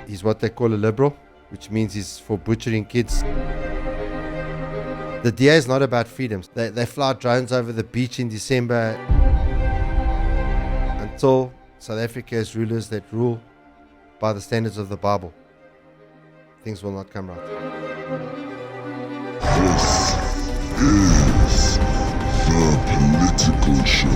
He's what they call a liberal, which means he's for butchering kids. The DA is not about freedoms. They fly drones over the beach in December. Until South Africa has rulers that rule by the standards of the Bible, things will not come right. This is the political show.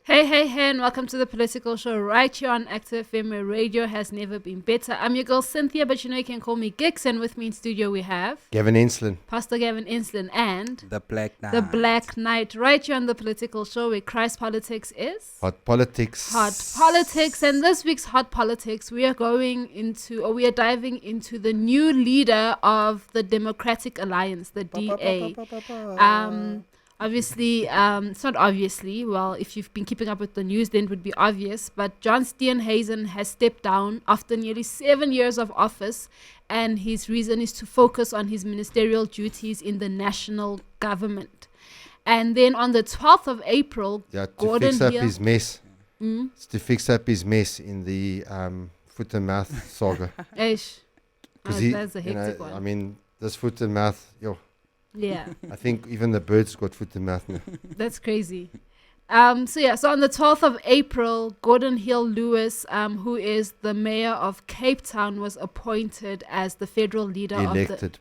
Hey, and welcome to the Political Show right here on Active FM, where radio has never been better. I'm your girl Cynthia, but you know you can call me Gix, and with me in studio we have Gavin Enslin. Pastor Gavin Enslin and The Black Knight. The Black Knight, right here on the Political Show, where Christ politics is Hot politics. Hot politics. And this week's Hot Politics, we are diving into the new leader of the Democratic Alliance, the DA. Obviously, it's not obviously. Well, if you've been keeping up with the news, then it would be obvious. But John Steenhuisen has stepped down after nearly 7 years of office, and his reason is to focus on his ministerial duties in the national government. And then on the 12th of April, To fix up his mess. It's to fix up his mess in the foot and mouth saga. That's a hectic one. I mean, this foot and mouth, Yeah. I think even the birds got foot and mouth now. That's crazy. So on the 12th of April, Geordin Hill-Lewis, who is the mayor of Cape Town, was appointed as the federal leader Elected.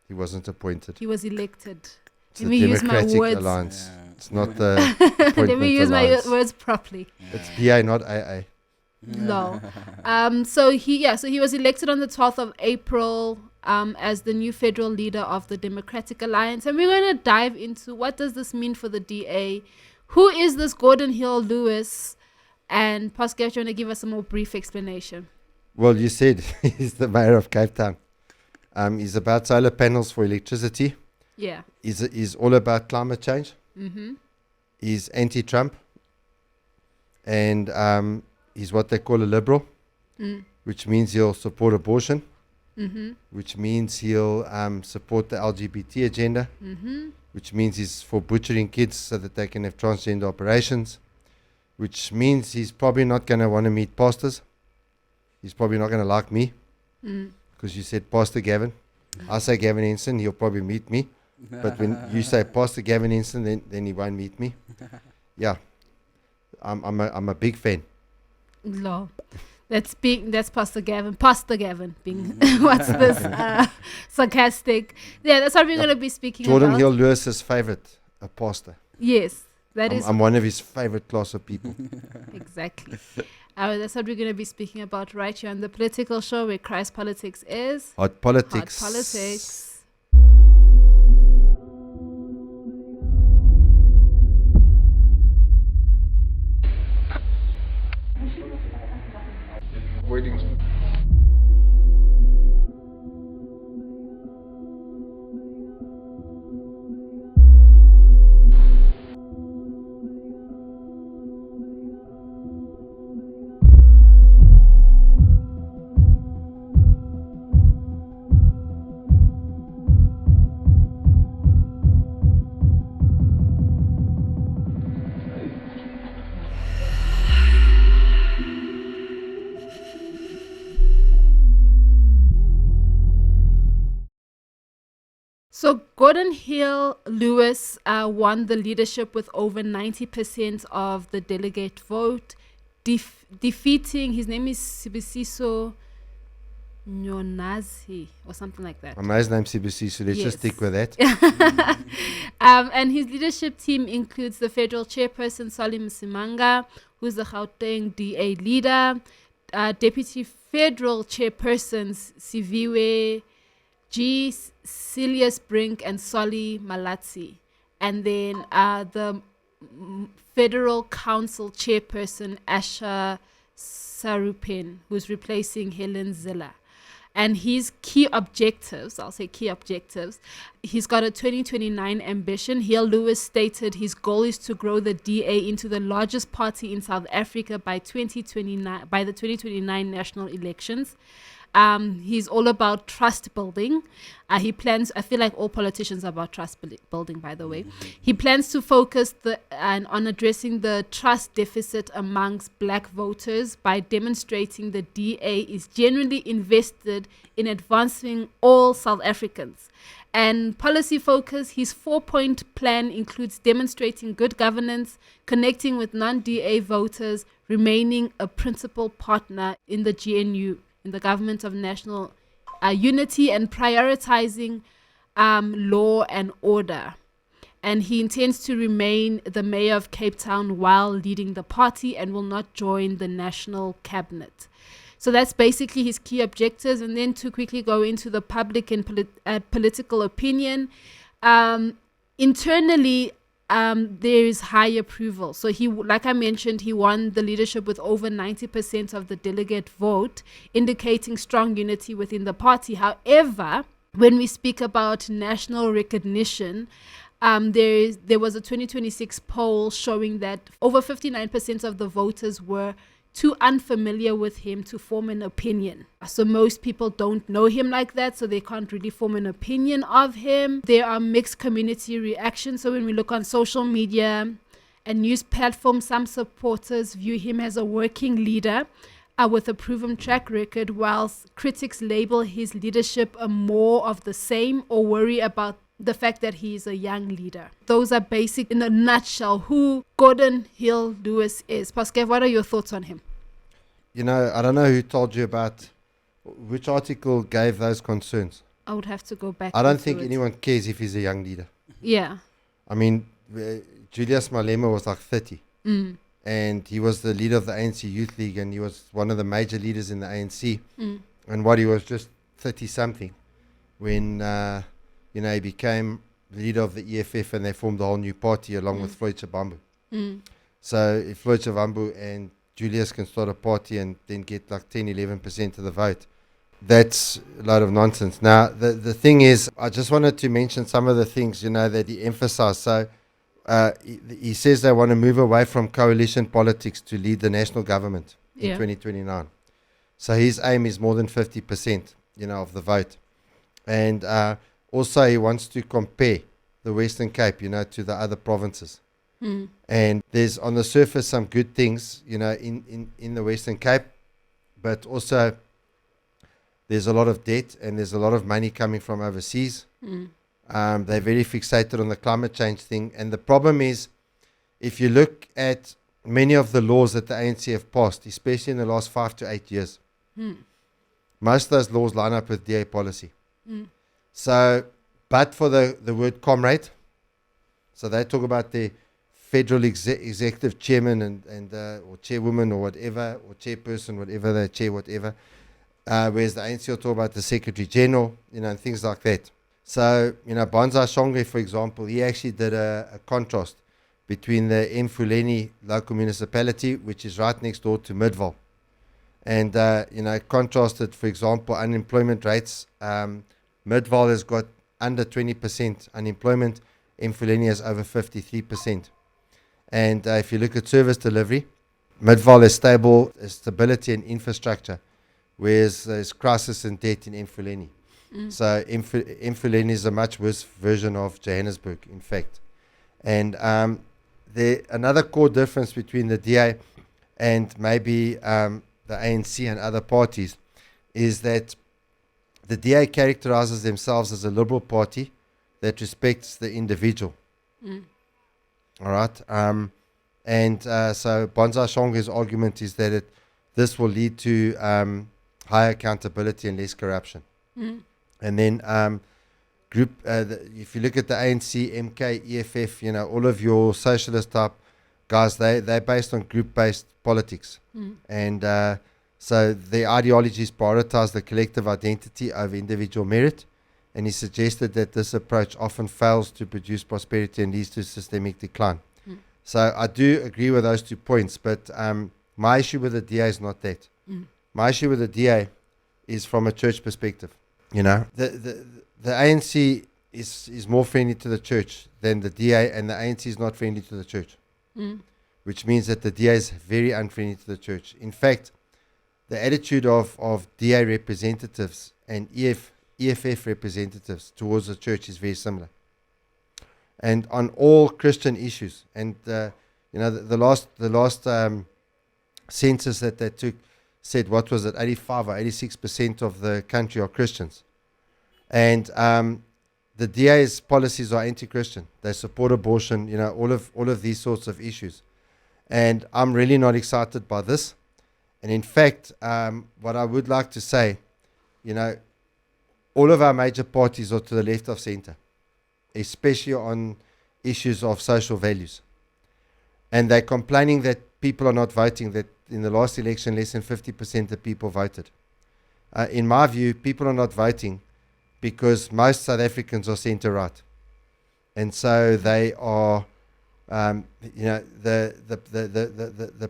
He wasn't appointed. He was elected. It's Let the me use my Democratic words. Alliance. Yeah. It's not the appointment Let me use alliance. my words properly. It's DA, not AA. No. So he was elected on the 12th of April as the new federal leader of the Democratic Alliance. And we're going to dive into what does this mean for the DA? Who is this Geordin Hill-Lewis? And Pascal, do you want to give us a more brief explanation? Well, you said he's the mayor of Cape Town. He's about solar panels for electricity. Yeah. He's all about climate change. Mm-hmm. He's anti-Trump. And he's what they call a liberal, which means he'll support abortion, which means he'll support the LGBT agenda, which means he's for butchering kids so that they can have transgender operations, which means he's probably not going to want to meet pastors. He's probably not going to like me because you said Pastor Gavin. I say Gavin Ensign, he'll probably meet me. But when you say Pastor Gavin Ensign, then he won't meet me. Yeah, I'm a big fan. No. That's Pastor Gavin. Pastor Gavin being what's this sarcastic. Yeah, that's what we're going to be speaking Geordin about. Hill-Lewis's favorite, a pastor. Yes, is. I'm one of his favorite class of people. Exactly. That's what we're going to be speaking about right here on the Political Show, where Christ politics is Hot politics. Hot politics. Waiting. So Geordin Hill-Lewis won the leadership with over 90% of the delegate vote, defeating, his name is Sibusiso Nyonazi or something like that. My name's CBC, so let's just stick with that. And his leadership team includes the federal chairperson, Solly Msimanga, who's the Gauteng DA leader, deputy federal chairpersons, Siviwe G. Celius Brink and Solly Malatsi. And then the federal council chairperson, Asha Sarupin, who's replacing Helen Ziller. And his key objectives, he's got a 2029 ambition. Hill-Lewis stated his goal is to grow the DA into the largest party in South Africa by the 2029 national elections. He's all about trust building. He plans, I feel like all politicians are about trust building, by the way. He plans to focus on addressing the trust deficit amongst black voters by demonstrating the DA is genuinely invested in advancing all South Africans. And policy focus, his 4-point plan includes demonstrating good governance, connecting with non-DA voters, remaining a principal partner in the GNU, in the Government of National Unity, and prioritizing law and order. And he intends to remain the mayor of Cape Town while leading the party and will not join the national cabinet. So that's basically his key objectives. And then to quickly go into the public and political opinion, internally, there is high approval. So he, like I mentioned, he won the leadership with over 90% of the delegate vote, indicating strong unity within the party. However, when we speak about national recognition, there was a 2026 poll showing that over 59% of the voters were too unfamiliar with him to form an opinion. So most people don't know him like that, so they can't really form an opinion of him. There are mixed community reactions. So when we look on social media and news platforms, some supporters view him as a working leader with a proven track record, whilst critics label his leadership a more of the same or worry about the fact that he is a young leader. Those are basic, in a nutshell, who Geordin Hill-Lewis is. Pascal, what are your thoughts on him? You know, I don't know who told you about which article gave those concerns. I would have to go back. I don't think anyone cares if he's a young leader. Yeah. I mean, Julius Malema was like 30. And he was the leader of the ANC Youth League, and he was one of the major leaders in the ANC. And what, he was just 30-something when... he became the leader of the EFF, and they formed a whole new party along with Floyd Chabambu. So if Floyd Chabambu and Julius can start a party and then get like 10-11% of the vote, that's a lot of nonsense. Now, the thing is, I just wanted to mention some of the things, that he emphasized. So he says they want to move away from coalition politics to lead the national government in 2029. So his aim is more than 50%, of the vote. And also, he wants to compare the Western Cape, to the other provinces. And there's, on the surface, some good things, in the Western Cape, but also there's a lot of debt and there's a lot of money coming from overseas. They're very fixated on the climate change thing. And the problem is, if you look at many of the laws that the ANC have passed, especially in the last 5 to 8 years, most of those laws line up with DA policy. So, but for the word comrade, so they talk about the federal executive chairman and or chairwoman or whatever, or chairperson, whatever, they chair whatever, whereas the ANC will talk about the secretary general, and things like that. So, Banza Shongwe, for example, he actually did a contrast between the Mfuleni local municipality, which is right next door to Midvaal, and, contrasted, for example, unemployment rates. Midvaal has got under 20% unemployment. Mfuleni has over 53%. And if you look at service delivery, Midvaal has stability and infrastructure, whereas there's crisis and debt in Mfuleni. So Mfuleni is a much worse version of Johannesburg, in fact. And another core difference between the DA and maybe the ANC and other parties is that the DA characterizes themselves as a liberal party that respects the individual. All right. So Banza Shongwe's argument is that this will lead to higher accountability and less corruption. And then if you look at the ANC, MK, EFF, all of your socialist type guys, they're based on group-based politics. And so their ideologies prioritize the collective identity over individual merit, and he suggested that this approach often fails to produce prosperity and leads to systemic decline. So I do agree with those 2 points, but my issue with the DA is not that. My issue with the DA is from a church perspective. The ANC is more friendly to the church than the DA, and the ANC is not friendly to the church, which means that the DA is very unfriendly to the church. In fact, the attitude of DA representatives and EFF representatives towards the church is very similar. And on all Christian issues, and the last census that they took said, what was it, 85 or 86% of the country are Christians. And the DA's policies are anti-Christian. They support abortion, all of these sorts of issues. And I'm really not excited by this. And in fact, what I would like to say, all of our major parties are to the left of center, especially on issues of social values. And they're complaining that people are not voting, that in the last election, less than 50% of people voted. In my view, people are not voting because most South Africans are center-right. And so they are, the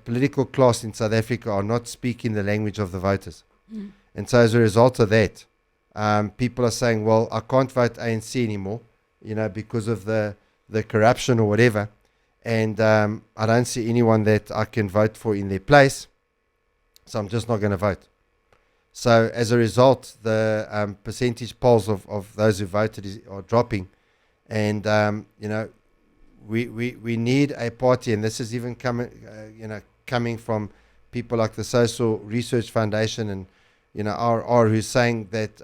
political class in South Africa are not speaking the language of the voters. Mm. And so as a result of that, people are saying, well, I can't vote ANC anymore, because of the corruption or whatever. And I don't see anyone that I can vote for in their place. So I'm just not going to vote. So as a result, the percentage polls of those who voted are dropping. And, we need a party, and this is even coming from people like the Social Research Foundation and, RR, who's saying that,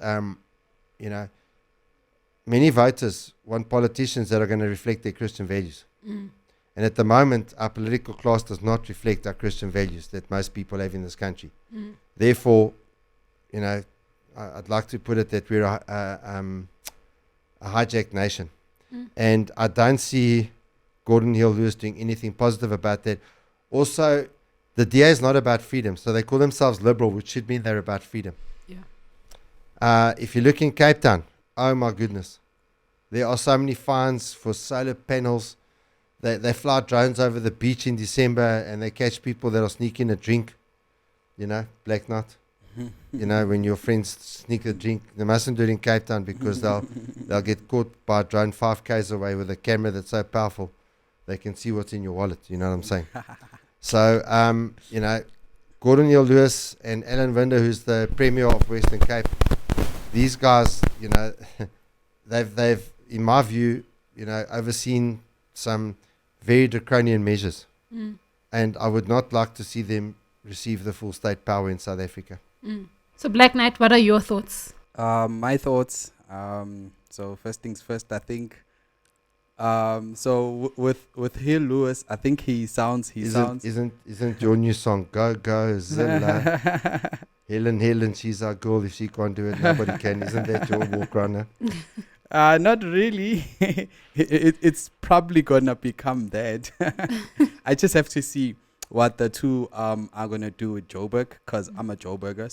many voters want politicians that are going to reflect their Christian values. Mm. And at the moment, our political class does not reflect our Christian values that most people have in this country. Mm. Therefore, I'd like to put it that we're a hijacked nation. Mm. And I don't see Geordin Hill-Lewis doing anything positive about that. Also, the DA is not about freedom. So they call themselves liberal, which should mean they're about freedom. Yeah. If you look in Cape Town, oh my goodness, there are so many fines for solar panels. They fly drones over the beach in December and they catch people that are sneaking a drink, black night. When your friends sneak a drink, they mustn't do it in Cape Town because they'll get caught by a drone 5Ks away with a camera that's so powerful they can see what's in your wallet. You know what I'm saying? So, Geordin Hill-Lewis and Alan Winder, who's the Premier of Western Cape, these guys, they've in my view, overseen some very draconian measures. Mm. And I would not like to see them receive the full state power in South Africa. Mm. So, Black Knight, what are your thoughts? My thoughts. So, first things first, I think. So with Hill-Lewis, I think he sounds. Isn't your new song Go Zilla? Helen, she's our girl. If she can't do it, nobody can. Isn't that your walk runner? Not really. It's probably gonna become that. I just have to see what the two are gonna do with Joburg, because I'm a Joburger.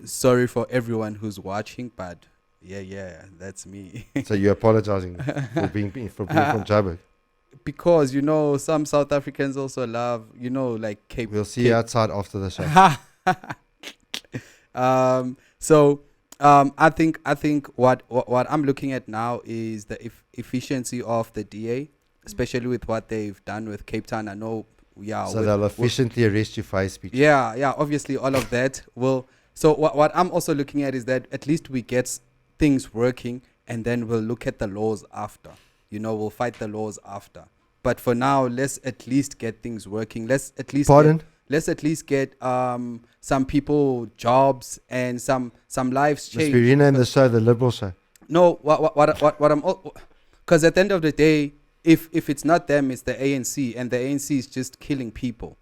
Sorry for everyone who's watching, but yeah, that's me. So you're apologizing for being from Joburg? Because some South Africans also love like Cape. We'll see you outside after the show. I think what I'm looking at now is the efficiency of the DA, especially with what they've done with Cape Town. I know, So they'll efficiently arrest you for hate speech. Yeah. Obviously, all of that will. So what I'm also looking at is that at least we get things working, and then we'll look at the laws after. We'll fight the laws after. But for now, let's at least get things working. Let's at least get some people jobs and some lives change. Must we rename the show the Liberal Show? No, what I'm, because at the end of the day, if it's not them, it's the ANC, and the ANC is just killing people.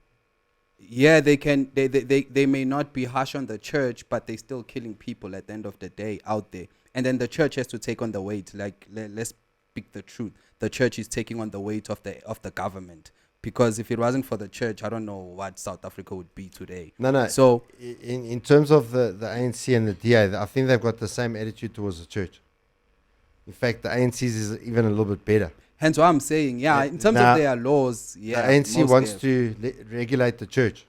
Yeah, they may not be harsh on the church, but they're still killing people at the end of the day out there. And then the church has to take on the weight. Like, let's speak the truth. The church is taking on the weight of the government. Because if it wasn't for the church, I don't know what South Africa would be today. No. So in terms of the ANC and the DA, I think they've got the same attitude towards the church. In fact, the ANC's is even a little bit better. Hence what I'm saying, in terms of their laws, the ANC wants to regulate the church,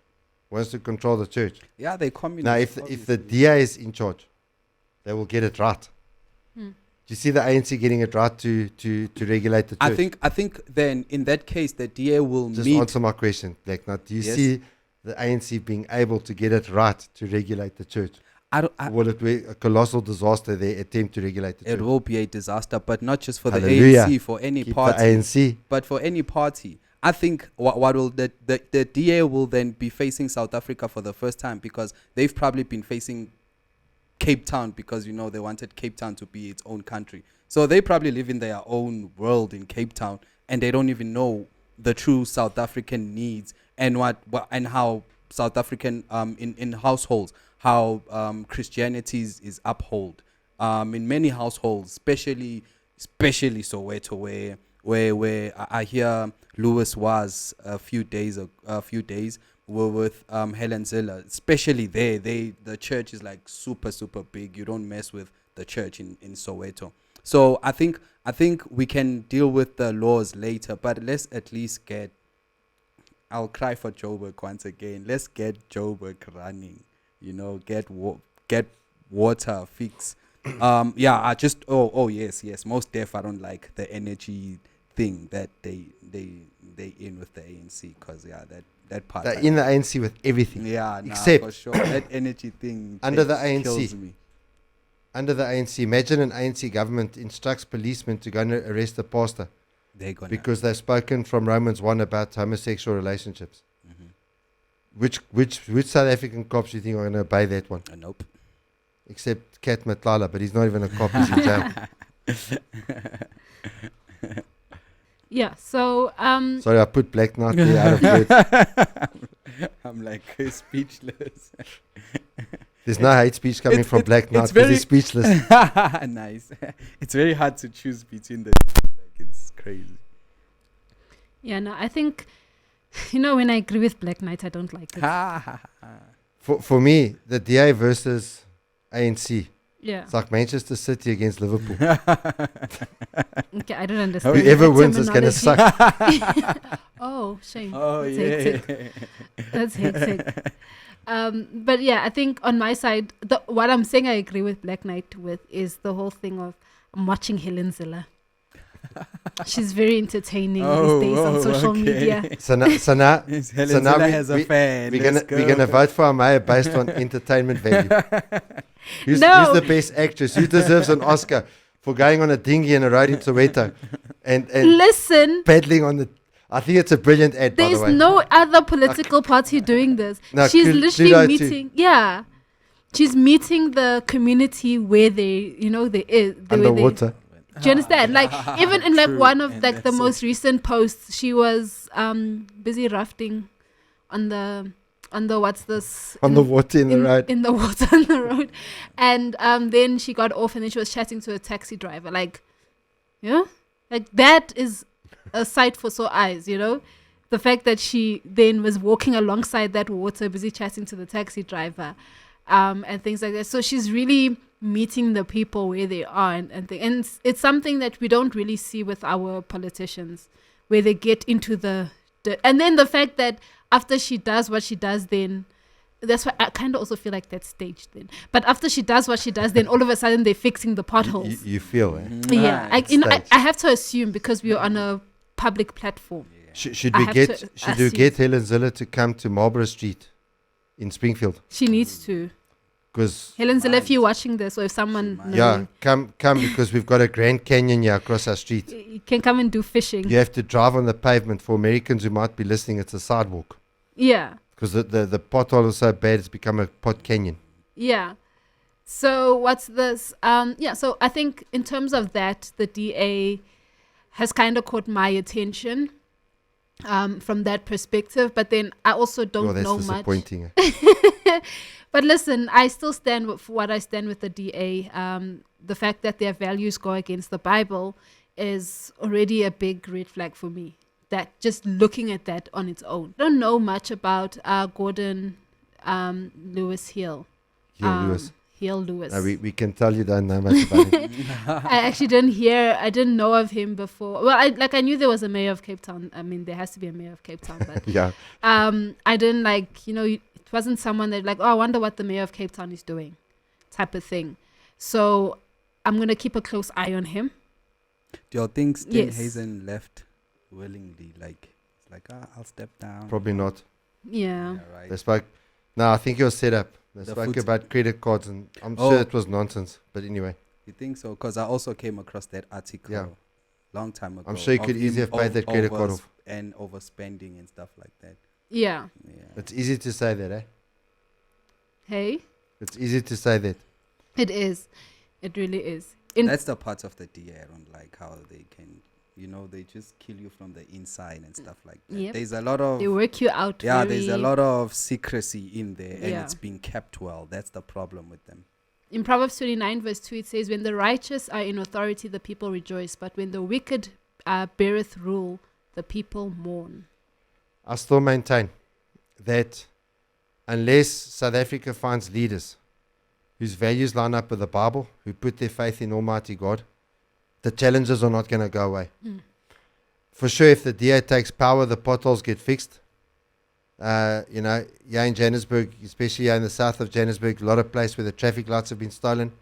wants to control the church. Yeah, they communist. Now, if the DA is in charge, they will get it right. Do you see the ANC getting it right to regulate the church? I think then in that case the DA will just answer my question, Black Knight. Do you see the ANC being able to get it right to regulate the church? I, Will it be a colossal disaster, their attempt to regulate the it church? will be a disaster, but not just for Hallelujah. the ANC, for any Keep party. the ANC. But for any party, I think what will the DA will then be facing South Africa for the first time, because they've probably been facing Cape Town, because they wanted Cape Town to be its own country. So they probably live in their own world in Cape Town, and they don't even know the true South African needs and what and how South African in households, how Christianity is upheld in many households, especially Soweto, where I hear Lewis was a few days with Helen Ziller, especially there. The church is like super big. You don't mess with the church in Soweto. So I think we can deal with the laws later, but let's at least get. I'll cry for Joburg once again. Let's get Joburg running. Get water fix. I just yes. Most deaf. I don't like the energy thing that they in with the ANC, because that part. They're in the ANC with everything. Yeah, except for sure that energy thing under the kills ANC. me. Under the ANC, imagine an ANC government instructs policemen to go and arrest a pastor They're gonna because they've spoken from Romans 1 about homosexual relationships. Mm-hmm. Which South African cops do you think are going to obey that one? Nope. Except Kat Matlala, but he's not even a cop, he's in jail. Yeah, so Sorry, I put Black Knight there out of words. I'm like speechless. There's no hate speech coming from Black Knight it's because very he's speechless. Nice. It's very hard to choose between the two. Like, it's crazy. yeah, no, I think when I agree with Black Knight, I don't like it. For me, the DA versus ANC, Yeah. it's like Manchester City against Liverpool. Okay, I don't understand. Whoever that wins is going to terminology. suck. Oh, shame. Oh That's yeah. hectic. That's hectic. But yeah, I think on my side, what I'm saying I agree with Black Knight with is the whole thing of I'm watching Helen Ziller. She's very entertaining these days on social media. So now Helen Ziller we- has a fan. we're gonna vote for our mayor based on entertainment value. Who's No. the best actress? Who deserves an Oscar for going on a dinghy in a road in Soweto and Listen, paddling on the? I think it's a brilliant ad, by there's the way. no other political party doing this. No, She's Pluto literally too. meeting. Yeah, she's meeting the community where they, they is. Underwater. Do you understand? Like even in like True, one of and like the that's so most recent posts, she was busy rafting on the what's this On the water in the road. in the water on the road, and then she got off and then she was chatting to a taxi driver. Like that is a sight for sore eyes. The fact that she then was walking alongside that water, busy chatting to the taxi driver, and things like that. So she's really meeting the people where they are, and it's something that we don't really see with our politicians, where they get into and then the fact that after she does what she does, then that's why I kind of also feel like that's staged then. But after she does what she does, then all of a sudden they're fixing the potholes. You feel, eh? Yeah, Right. I have to assume because we're on a public platform. Should I we have get to should we assume. get Helen Ziller to come to Marlborough Street in Springfield? She needs to. Because Helen Zille, if you're watching this, or if someone yeah, come because we've got a Grand Canyon here across our street. you can come and do fishing. You have to drive on the pavement. For Americans who might be listening, it's a sidewalk Yeah. because the pothole is so bad it's become a pot canyon. Yeah. So what's this? So I think in terms of that, the DA has kind of caught my attention from that perspective. But then I also don't That's know much. disappointing. But listen, I still stand with what I stand with the DA. The fact that their values go against the Bible is already a big red flag for me. That just looking at that on its own. I don't know much about Geordin Lewis Hill-Lewis. Hill-Lewis. No, we can tell you don't know much about it. I actually I didn't know of him before. Well, I knew there was a mayor of Cape Town. I mean, there has to be a mayor of Cape Town, but Yeah. I didn't it wasn't someone that I wonder what the mayor of Cape Town is doing type of thing. So I'm going to keep a close eye on him. Do y'all think Sten Yes. Hazen left willingly? Like, it's like, I'll step down. Probably not. Yeah. Yeah, right. They spoke. No, I think it was set up. They The spoke foot- about credit cards, and I'm Oh. sure it was nonsense. But anyway, You think so? Because I also came across that article Yeah. long time ago. I'm sure you of could easily him have paid that credit card off. and overspending and stuff like that. Yeah. Yeah. It's easy to say that, eh? Hey, It's easy to say that. it is. It really is. That's the part of the DA I don't like, how they can, they just kill you from the inside and stuff like that. Yep. There's a lot of They work you out. there's a very- lot of secrecy in there, and Yeah. it's being kept well. That's the problem with them. In Proverbs 29 verse 2, it says, when the righteous are in authority, the people rejoice. But when the wicked beareth rule, the people mourn. I still maintain that unless South Africa finds leaders whose values line up with the Bible, who put their faith in Almighty God, the challenges are not going to go away. For sure, if the DA takes power, the potholes get fixed. Here in Johannesburg, especially here in the south of Johannesburg, a lot of places where the traffic lights have been stolen.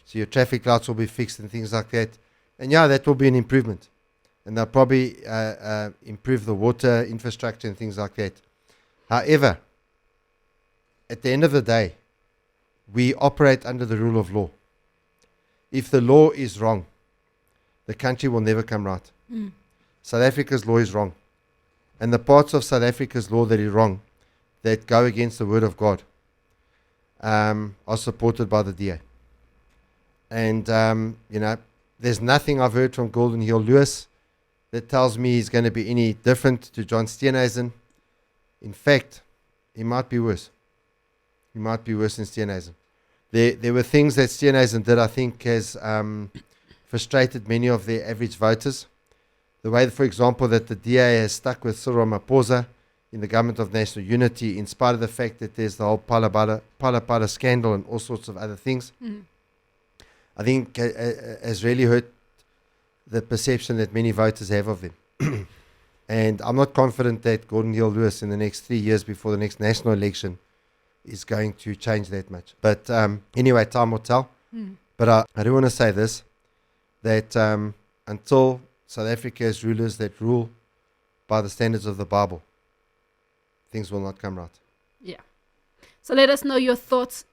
So your traffic lights will be fixed and things like that. And that will be an improvement. And they'll probably improve the water infrastructure and things like that. However, at the end of the day, we operate under the rule of law. If the law is wrong, the country will never come right. South Africa's law is wrong. And the parts of South Africa's law that is wrong, that go against the word of God, are supported by the DA. And, there's nothing I've heard from Geordin Hill-Lewis that tells me he's going to be any different to John Steenhuisen. In fact, he might be worse. He might be worse than Steenhuisen. There were things that Steenhuisen did, I think, has frustrated many of their average voters. The way, for example, that the DA has stuck with Cyril Ramaphosa in the government of national unity, in spite of the fact that there's the whole Palapala scandal and all sorts of other things, I think has really hurt the perception that many voters have of them. And I'm not confident that Geordin Hill-Lewis in the next 3 years before the next national election is going to change that much. But anyway, time will tell. But I do want to say this, that until South Africa has rulers that rule by the standards of the Bible, things will not come right. Yeah. So let us know your thoughts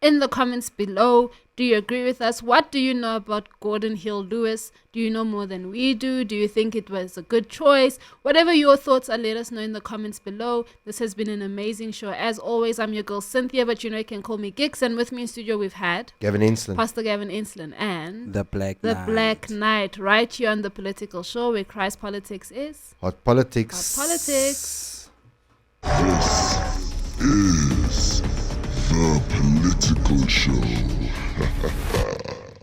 in the comments below. Do you agree with us? What do you know about Geordin Hill-Lewis? Do you know more than we do? Do you think it was a good choice? Whatever your thoughts are, let us know in the comments below. This has been an amazing show. As always, I'm your girl Cynthia, but you can call me Gix. And with me in studio, we've had Gavin Ensslin. Pastor Gavin Ensslin and The Black The Knight. Black Knight, right here on The Political Show, where Christ politics is Hot politics. hot politics. This is the political show.